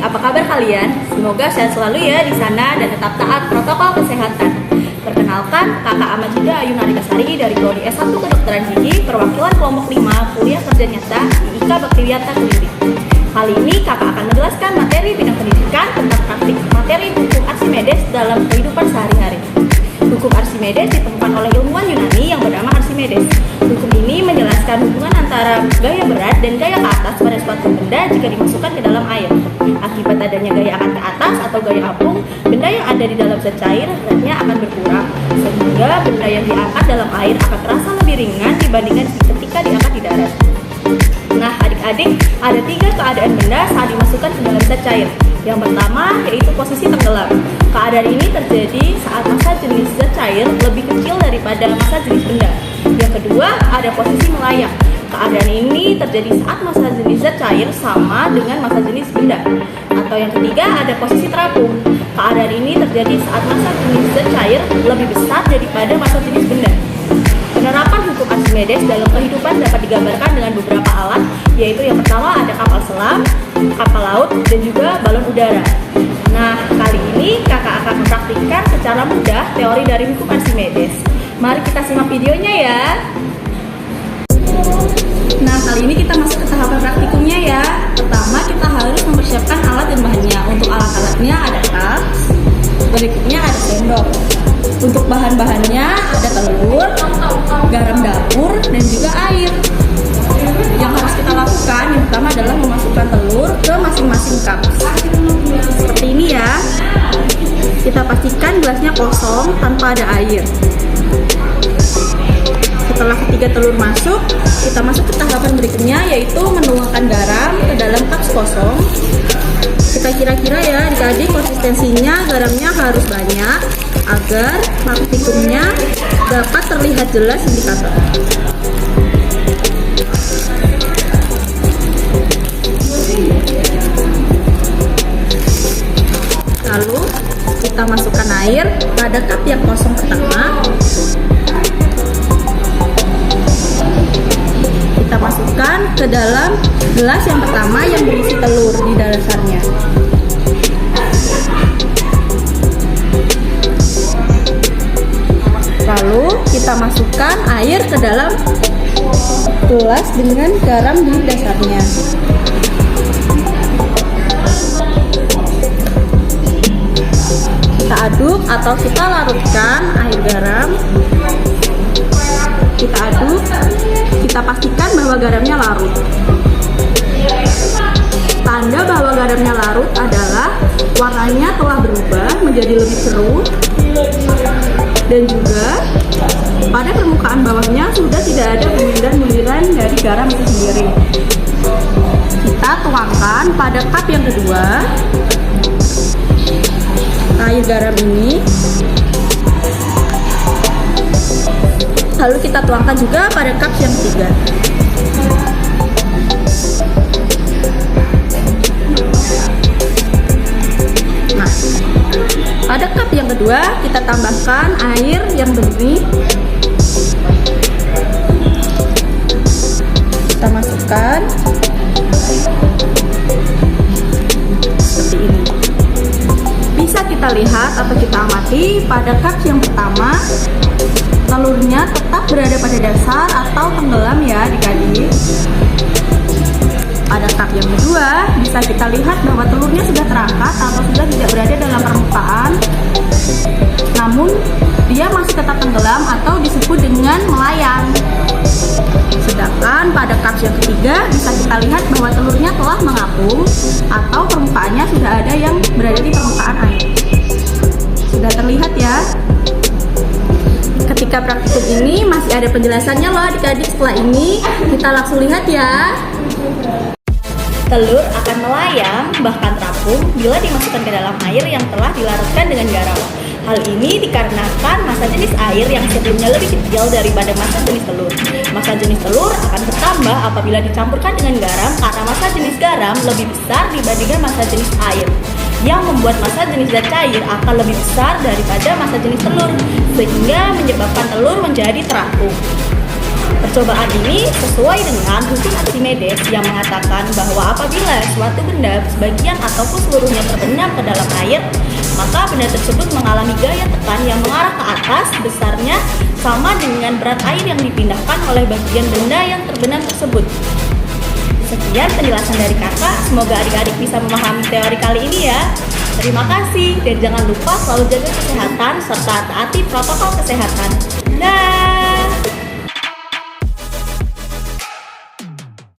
apa kabar kalian? Semoga sehat selalu ya di sana dan tetap taat protokol kesehatan. Perkenalkan, Kakak Ahmad Jida Ayu Narikasari dari Prodi S1 Kedokteran Gigi, perwakilan kelompok 5 kuliah kerja nyata di IKA Baktiwiyata Klinik. Kali ini kakak akan menjelaskan materi bidang pendidikan tentang praktik materi hukum Archimedes dalam kehidupan sehari-hari. Hukum Archimedes ditemukan oleh ilmuwan Yunani yang bernama Archimedes. Hukum ini menjelaskan hubungan antara gaya berat dan gaya ke atas pada suatu benda jika dimasukkan ke dalam air. Akibat adanya gaya akan ke atas atau gaya apung, benda yang ada di dalam zat cair beratnya akan berkurang, sehingga benda yang diangkat dalam air akan terasa lebih ringan dibandingkan ketika diangkat di darat. Nah, adik-adik, ada 3 keadaan benda saat dimasukkan ke dalam zat cair. Yang pertama yaitu posisi tenggelam. Keadaan ini terjadi saat massa jenis zat cair lebih kecil daripada massa jenis benda. Yang kedua, ada posisi melayang. Keadaan ini terjadi saat massa jenis zat cair sama dengan massa jenis benda. Atau yang ketiga, ada posisi terapung. Keadaan ini terjadi saat massa jenis zat cair lebih besar daripada massa jenis benda. Penerapan hukum Archimedes dalam kehidupan dapat digambarkan dengan beberapa alat, yaitu yang pertama ada kapal selam, kapal laut, dan juga balon udara. Nah, kali ini kakak akan mempraktikkan secara mudah teori dari hukum Archimedes. Mari kita simak videonya ya. Nah, kali ini kita masuk ke tahapan praktikumnya ya. Pertama, kita harus mempersiapkan alat dan bahannya. Untuk alat-alatnya ada tas, berikutnya ada sendok. Untuk bahan-bahannya ada telur, garam dapur, dan juga air. Yang harus kita lakukan yang pertama adalah memasukkan telur ke masing-masing cup. Seperti ini ya. Kita pastikan gelasnya kosong tanpa ada air. Setelah ketiga telur masuk, kita masuk ke tahapan berikutnya, yaitu menuangkan garam ke dalam cup kosong. Kita kira-kira ya adik-adik, konsistensinya garamnya harus banyak agar praktikumnya dapat terlihat jelas indikator. Lalu kita masukkan air pada cup yang kosong pertama. Kita masukkan ke dalam gelas yang pertama yang berisi telur di dasarnya. Lalu kita masukkan air ke dalam gelas dengan garam di dasarnya. Kita aduk atau kita larutkan air garam. Kita aduk, kita pastikan bahwa garamnya larut. Tanda bahwa garamnya larut adalah warnanya telah berubah menjadi lebih keruh, dan juga pada permukaan bawahnya sudah tidak ada buliran-buliran dari garam itu sendiri. Kita tuangkan pada cup yang kedua air garam ini. Lalu kita tuangkan juga pada cup yang ketiga. Nah, pada cup yang kedua kita tambahkan air yang bening. Kita masukkan seperti ini. Bisa kita lihat atau kita amati pada cup yang pertama, telurnya tetap berada pada dasar atau tenggelam ya adik-adik. Pada cup yang kedua, bisa kita lihat bahwa telurnya sudah terangkat atau sudah tidak berada dalam permukaan, namun dia masih tetap tenggelam atau disebut dengan melayang. Sedangkan pada cup yang ketiga, bisa kita lihat bahwa telurnya telah mengapung atau permukaannya sudah ada yang berada di permukaan air. Sudah terlihat ya. Ketika praktikum ini masih ada penjelasannya loh adik-adik. Setelah ini kita langsung lihat ya. Telur akan melayang bahkan terapung bila dimasukkan ke dalam air yang telah dilarutkan dengan garam. Hal ini dikarenakan massa jenis air yang sebelumnya lebih kecil daripada massa jenis telur. Massa jenis telur akan bertambah apabila dicampurkan dengan garam karena massa jenis garam lebih besar dibandingkan massa jenis air, yang membuat massa jenis zat cair akan lebih besar daripada massa jenis telur, sehingga menyebabkan telur menjadi terapung. Percobaan ini sesuai dengan hukum Archimedes yang mengatakan bahwa apabila suatu benda sebagian ataupun seluruhnya terbenam ke dalam air, maka benda tersebut mengalami gaya tekan yang mengarah ke atas, besarnya sama dengan berat air yang dipindahkan oleh bagian benda yang terbenam tersebut. Sekian penjelasan dari kakak, semoga adik-adik bisa memahami teori kali ini ya. Terima kasih, dan jangan lupa selalu jaga kesehatan serta taati protokol kesehatan. Dah.